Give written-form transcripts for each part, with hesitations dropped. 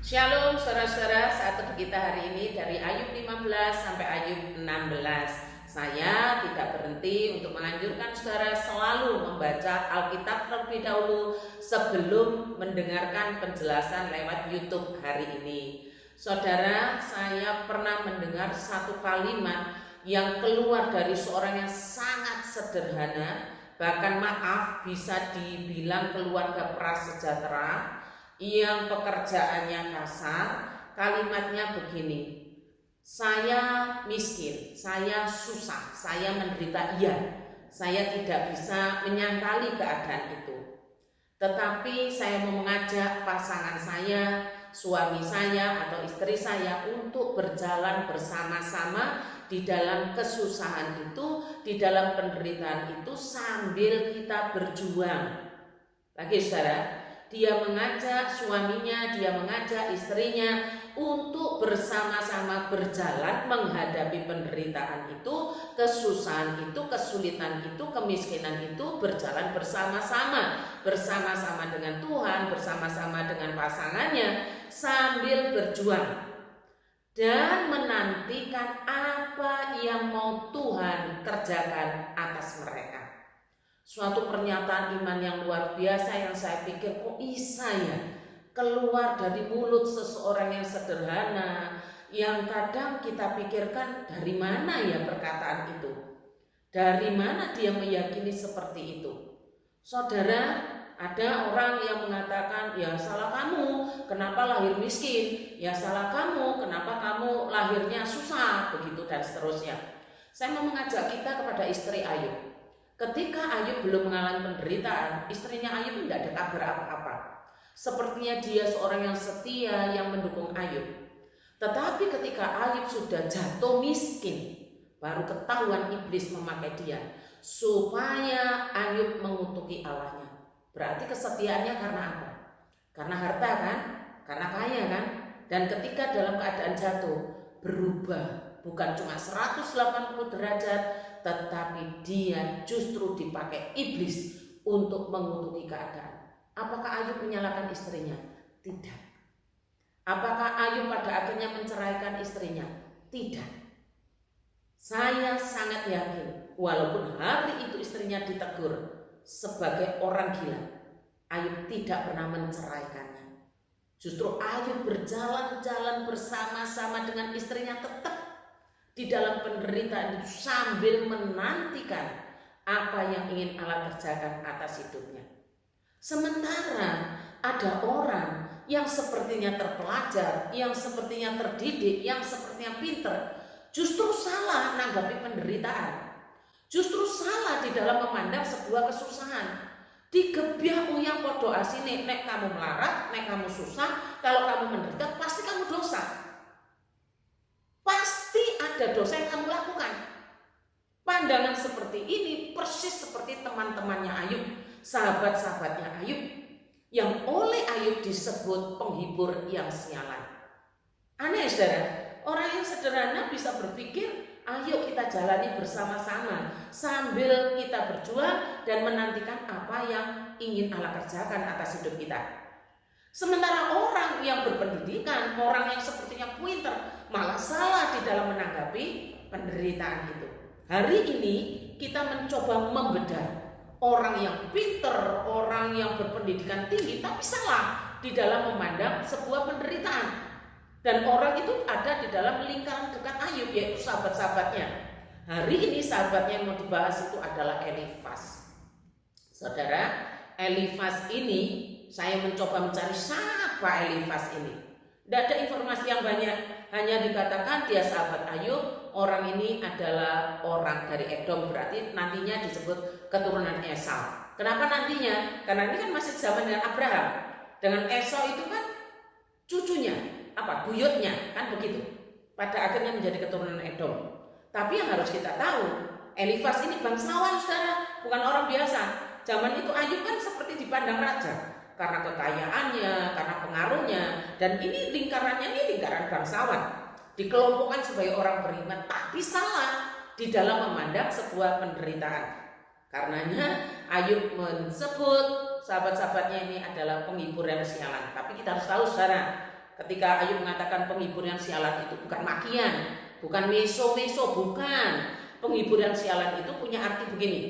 Shalom saudara-saudara, saat teduh kita hari ini dari Ayub 15 sampai Ayub 16. Saya tidak berhenti untuk menganjurkan saudara selalu membaca Alkitab terlebih dahulu sebelum mendengarkan penjelasan lewat YouTube hari ini. Saudara, saya pernah mendengar satu kalimat yang keluar dari seorang yang sangat sederhana, bahkan maaf bisa dibilang keluarga prasejahtera yang pekerjaannya kasar. Kalimatnya begini: saya miskin, saya susah, saya menderita, iya, saya tidak bisa menyangkali keadaan itu. Tetapi saya mau mengajak pasangan saya, suami saya atau istri saya untuk berjalan bersama-sama di dalam kesusahan itu, di dalam penderitaan itu, sambil kita berjuang. Lagi saudara, dia mengajak suaminya, dia mengajak istrinya untuk bersama-sama berjalan menghadapi penderitaan itu, kesusahan itu, kesulitan itu, kemiskinan itu, berjalan bersama-sama dengan Tuhan, bersama-sama dengan pasangannya, sambil berjuang dan menantikan apa yang mau Tuhan kerjakan atas mereka. Suatu pernyataan iman yang luar biasa yang saya pikir kok bisa ya keluar dari mulut seseorang yang sederhana, yang kadang kita pikirkan dari mana ya perkataan itu, dari mana dia meyakini seperti itu. Saudara, ada orang yang mengatakan, ya salah kamu, kenapa lahir miskin, ya salah kamu, kenapa kamu lahirnya susah, begitu dan seterusnya. Saya mau mengajak kita kepada istri Ayub. Ketika Ayub belum mengalami penderitaan, istrinya Ayub tidak ada kabar apa-apa. Sepertinya dia seorang yang setia, yang mendukung Ayub. Tetapi ketika Ayub sudah jatuh miskin, baru ketahuan iblis memakai dia supaya Ayub mengutuki Allahnya. Berarti kesetiaannya karena apa? Karena harta kan? Karena kaya kan? Dan ketika dalam keadaan jatuh, berubah, bukan cuma 180 derajat, tetapi dia justru dipakai iblis untuk mengutuki keadaan. Apakah Ayub menyalahkan istrinya? Tidak. Apakah Ayub pada akhirnya menceraikan istrinya? Tidak. Saya sangat yakin, walaupun hari itu istrinya ditegur sebagai orang gila, Ayub tidak pernah menceraikannya. Justru Ayub berjalan-jalan bersama-sama dengan istrinya tetap di dalam penderitaan itu sambil menantikan apa yang ingin Allah kerjakan atas hidupnya. Sementara ada orang yang sepertinya terpelajar, yang sepertinya terdidik, yang sepertinya pinter, justru salah menanggapi penderitaan, justru salah di dalam memandang sebuah kesusahan. Digebiah uyang podo asine, nek kamu melarat, nek kamu susah, kalau kamu menderita pasti kamu dosa. Pasti ada dosa yang kamu lakukan. Pandangan seperti ini persis seperti teman-temannya Ayub, sahabat-sahabatnya Ayub, yang oleh Ayub disebut penghibur yang sialan. Aneh saudara, orang yang sederhana bisa berpikir, ayo kita jalani bersama-sama sambil kita berjuang dan menantikan apa yang ingin Allah kerjakan atas hidup kita. Sementara orang yang berpendidikan, orang yang sepertinya pinter, malah salah di dalam menanggapi penderitaan itu. Hari ini kita mencoba membedah orang yang pinter, orang yang berpendidikan tinggi, tapi salah di dalam memandang sebuah penderitaan. Dan orang itu ada di dalam lingkaran dekat Ayub, yaitu sahabat-sahabatnya. Hari ini sahabatnya yang mau dibahas itu adalah Elifas. Saudara, Elifas ini saya mencoba mencari siapa Elifas ini. Tidak ada informasi yang banyak, hanya dikatakan dia sahabat Ayub. Orang ini adalah orang dari Edom, berarti nantinya disebut keturunan Esau. Kenapa nantinya? Karena ini kan masih zaman dengan Abraham. Dengan Esau itu kan cucunya, buyutnya, kan begitu. Pada akhirnya menjadi keturunan Edom. Tapi yang harus kita tahu, Elifas ini bangsawan saudara, bukan orang biasa. Zaman itu Ayub kan seperti dipandang raja karena kekayaannya, karena pengaruhnya, dan ini lingkarannya ini lingkaran bangsawan, dikelompokkan sebagai orang beriman, tapi salah di dalam memandang sebuah penderitaan. Karenanya Ayub menyebut sahabat-sahabatnya ini adalah penghibur yang sialan. Tapi kita harus tahu saudara, ketika Ayub mengatakan penghibur yang sialan itu bukan makian, bukan meso-meso, bukan. Penghibur yang sialan itu punya arti begini,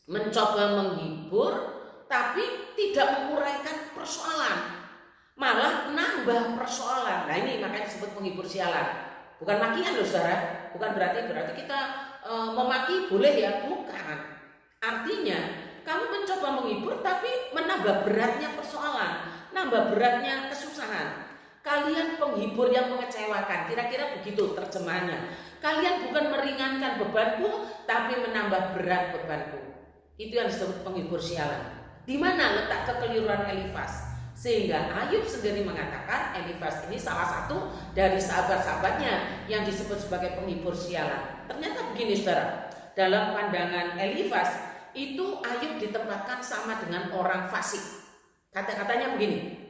mencoba menghibur tapi tidak menguraikan persoalan, malah nambah persoalan. Nah ini makanya disebut penghibur sialan. Bukan makian loh saudara, bukan berarti kita memaki boleh ya, bukan. Artinya kamu mencoba menghibur tapi menambah beratnya persoalan, nambah beratnya kesusahan. Kalian penghibur yang mengecewakan, kira-kira begitu terjemahannya. Kalian bukan meringankan bebanku, tapi menambah berat bebanku. Itu yang disebut penghibur sialan. Di mana letak kekeliruan Elifas? Sehingga Ayub sendiri mengatakan Elifas ini salah satu dari sahabat-sahabatnya yang disebut sebagai penghibur sialan. Ternyata begini saudara, dalam pandangan Elifas itu Ayub ditempatkan sama dengan orang fasik. Kata-katanya begini,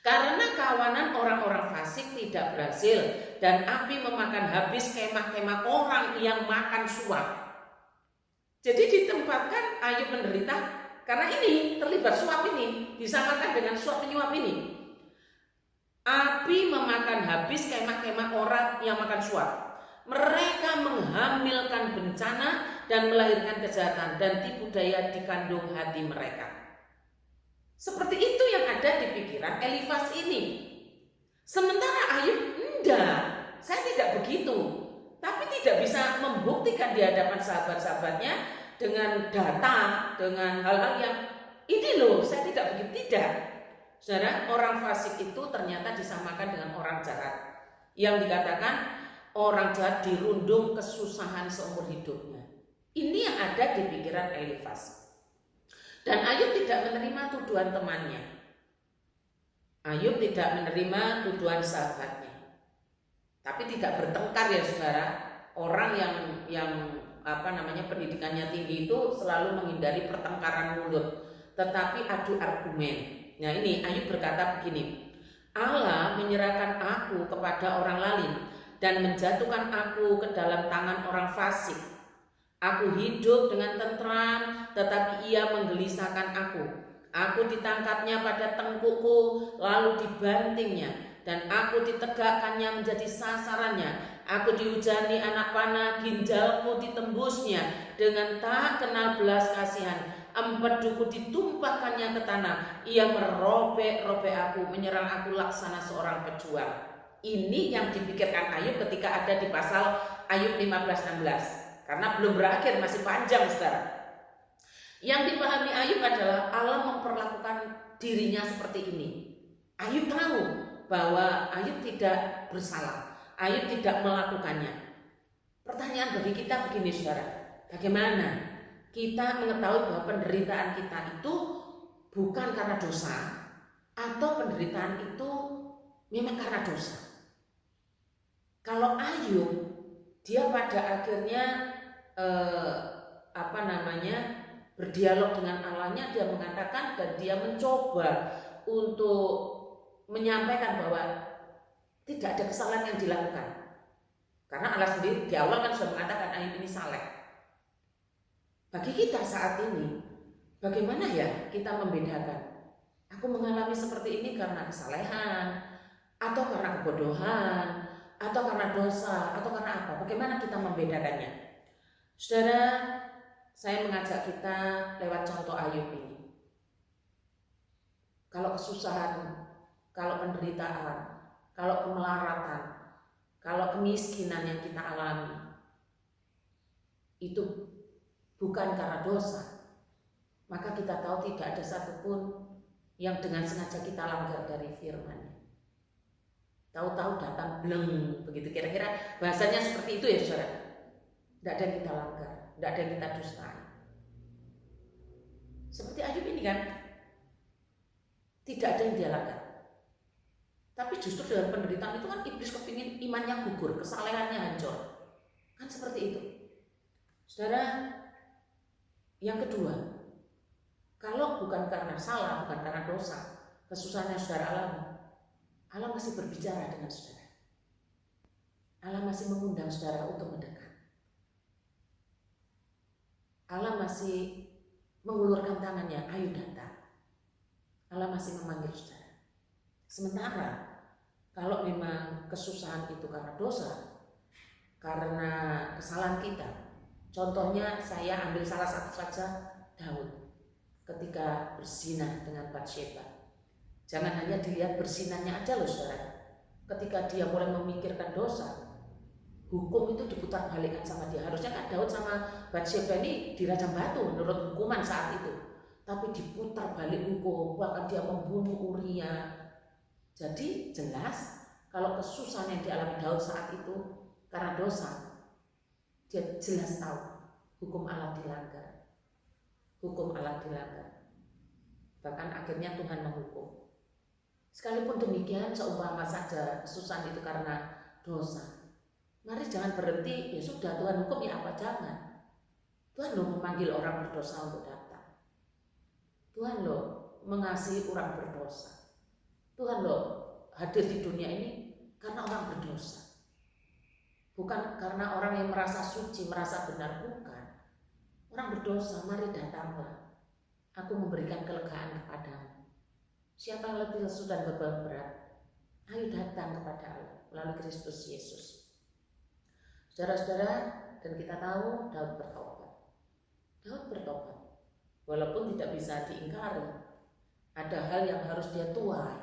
karena kawanan orang-orang fasik tidak berhasil dan api memakan habis kemah-kemah orang yang makan suap. Jadi ditempatkan Ayub menderita karena ini terlibat suap ini, disamakan dengan suap penyuap ini. Api memakan habis kemah-kemah orang yang makan suap. Mereka menghamilkan bencana dan melahirkan kejahatan dan tipu daya di kandung hati mereka. Seperti itu yang ada di pikiran Elifas ini. Sementara Ayub enggak, saya tidak begitu. Tapi tidak bisa membuktikan di hadapan sahabat-sahabatnya dengan data, dengan hal-hal yang ini loh, saya tidak begitu, tidak. Saudara, orang fasik itu ternyata disamakan dengan orang jahat. Yang dikatakan orang jahat dirundung kesusahan seumur hidupnya. Ini yang ada di pikiran Elifas. Dan Ayub tidak menerima tuduhan temannya. Ayub tidak menerima tuduhan sahabatnya. Tapi tidak bertengkar ya saudara. Orang yang pendidikannya tinggi itu selalu menghindari pertengkaran mulut, tetapi adu argumen. Nah ini Ayub berkata begini, Allah menyerahkan aku kepada orang lain dan menjatuhkan aku ke dalam tangan orang fasik. Aku hidup dengan tentram, tetapi ia menggelisahkan aku. Aku ditangkapnya pada tengkukku, lalu dibantingnya, dan aku ditegakkannya menjadi sasarannya. Aku dihujani anak panah, ginjalku ditembusnya dengan tak kenal belas kasihan. Empeduku ditumpahkannya ke tanah. Ia merobek-robek aku, menyerang aku laksana seorang pejuang. Ini yang dipikirkan Ayub ketika ada di pasal Ayub 15:16. Karena belum berakhir, masih panjang saudara. Yang dipahami Ayub adalah Allah memperlakukan dirinya seperti ini. Ayub tahu bahwa Ayub tidak bersalah, Ayub tidak melakukannya. Pertanyaan bagi kita begini saudara, bagaimana kita mengetahui bahwa penderitaan kita itu bukan karena dosa, atau penderitaan itu memang karena dosa? Kalau Ayub, dia pada akhirnya berdialog dengan Allahnya, dia mengatakan dan dia mencoba untuk menyampaikan bahwa tidak ada kesalahan yang dilakukan. Karena Allah sendiri di awal kan sudah mengatakan Ayub ini saleh. Bagi kita saat ini, bagaimana ya kita membedakan? Aku mengalami seperti ini karena kesalehan, atau karena kebodohan, atau karena dosa, atau karena apa? Bagaimana kita membedakannya? Saudara, saya mengajak kita lewat contoh Ayub ini. Kalau kesusahan, kalau penderitaan, kalau kemelaratan, kalau kemiskinan yang kita alami, itu bukan karena dosa, maka kita tahu tidak ada satupun yang dengan sengaja kita langgar dari firman-Nya. Tahu-tahu datang bleng, begitu kira-kira bahasanya seperti itu ya saudara. Tidak ada yang kita langgar, tidak ada yang kita dustai. Seperti Ayub ini kan, tidak ada yang dia langgar. Tapi justru dalam penderitaan itu kan iblis kepingin imannya gugur, kesalehannya hancur. Kan seperti itu. Saudara, yang kedua, kalau bukan karena salah, bukan karena dosa, kesusahan yang saudara alami, Allah masih berbicara dengan saudara. Allah masih mengundang saudara untuk mendekat. Allah masih mengulurkan tangannya, ayo datang. Allah masih memanggil saudara. Sementara Kalau memang kesusahan itu karena dosa, karena kesalahan kita. Contohnya saya ambil salah satu saja, Daud ketika berzinah dengan Batsyeba. Jangan hanya dilihat berzinahnya aja loh saudara. Ketika dia mulai memikirkan dosa, hukum itu diputar balikkan sama dia. Harusnya kan Daud sama Batsyeba ini dirajam batu menurut hukuman saat itu. Tapi diputar balik hukum, bahkan dia membunuh Uria. Jadi jelas kalau kesusahan yang dialami Daud saat itu karena dosa, dia jelas tahu hukum Allah dilanggar. Hukum Allah dilanggar. Bahkan akhirnya Tuhan menghukum. Sekalipun demikian, seumpama saja kesusahan itu karena dosa, mari jangan berhenti, ya sudah Tuhan hukum ya apa jangan. Tuhan loh memanggil orang berdosa untuk datang. Tuhan loh mengasihi orang berdosa. Tuhan loh hadir di dunia ini karena orang berdosa. Bukan karena orang yang merasa suci, merasa benar, bukan. Orang berdosa, mari datanglah. Aku memberikan kelegaan kepadamu. Siapa yang letih lesu dan beban berat, ayo datang kepada Allah melalui Kristus Yesus. Saudara-saudara, dan kita tahu Daud bertobat. Daud bertobat. Walaupun tidak bisa diingkari, ada hal yang harus dia tuai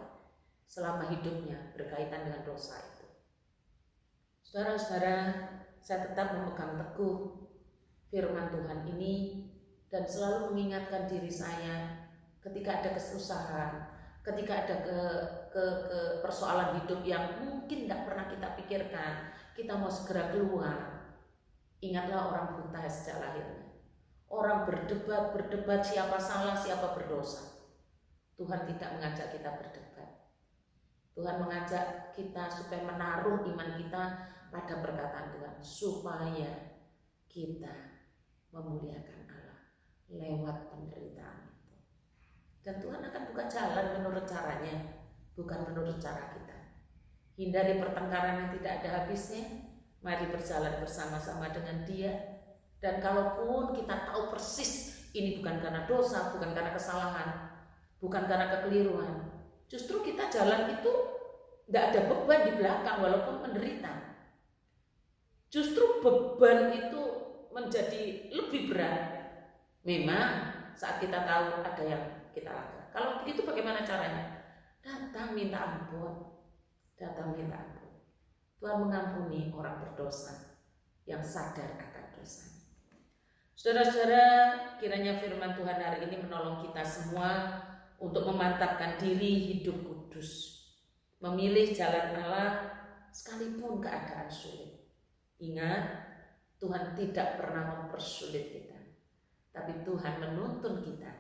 selama hidupnya berkaitan dengan dosa itu. Saudara-saudara, saya tetap memegang teguh firman Tuhan ini dan selalu mengingatkan diri saya ketika ada kesusahan, ketika ada ke persoalan hidup yang mungkin tidak pernah kita pikirkan, kita mau segera keluar. Ingatlah orang buta sejak lahirnya. Orang berdebat siapa salah, siapa berdosa. Tuhan tidak mengajak kita berdebat. Tuhan mengajak kita supaya menaruh iman kita pada perkataan Tuhan, supaya kita memuliakan Allah lewat penderitaan itu. Dan Tuhan akan buka jalan menurut caranya, bukan menurut cara kita. Hindari pertengkaran yang tidak ada habisnya. Mari berjalan bersama-sama dengan Dia. Dan kalaupun kita tahu persis ini bukan karena dosa, bukan karena kesalahan, bukan karena kekeliruan, justru kita jalan itu tidak ada beban di belakang walaupun menderita. Justru beban itu menjadi lebih berat. Memang saat kita tahu ada yang kita lakukan. Kalau begitu bagaimana caranya? Datang minta ampun. Datang minta ampun. Tuhan mengampuni orang berdosa yang sadar akan dosa. Saudara-saudara, kiranya firman Tuhan hari ini menolong kita semua untuk memantapkan diri hidup kudus, memilih jalan Allah sekalipun keadaan sulit. Ingat, Tuhan tidak pernah mempersulit kita, tapi Tuhan menuntun kita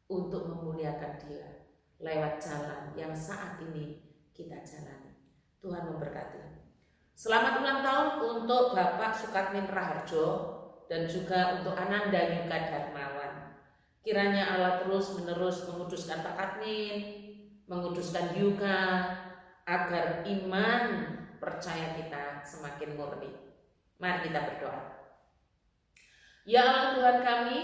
untuk memuliakan Dia lewat jalan yang saat ini kita jalani. Tuhan memberkati. Selamat ulang tahun untuk Bapak Sukatmin Raharjo dan juga untuk Ananda Yuka Darmawan. Kiranya Allah terus menerus menguduskan Pak Katmin, menguduskan Yuka, agar iman percaya kita semakin murni. Mari kita berdoa. Ya Allah Tuhan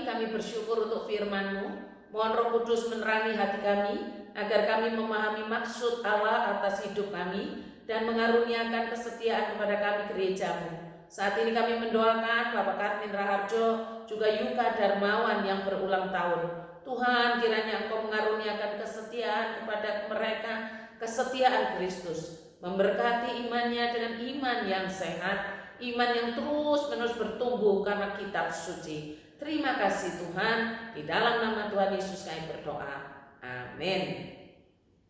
kami bersyukur untuk firman-Mu. Mohon Roh Kudus menerangi hati kami, agar kami memahami maksud Allah atas hidup kami dan mengaruniakan kesetiaan kepada kami gereja-Mu. Saat ini kami mendoakan Bapak Katmin Raharjo, juga Yuka Darmawan yang berulang tahun. Tuhan, kiranya Engkau mengaruniakan kesetiaan kepada mereka, kesetiaan Kristus. Memberkati imannya dengan iman yang sehat, iman yang terus-menerus bertumbuh karena kitab suci. Terima kasih Tuhan, di dalam nama Tuhan Yesus kami berdoa. Amin.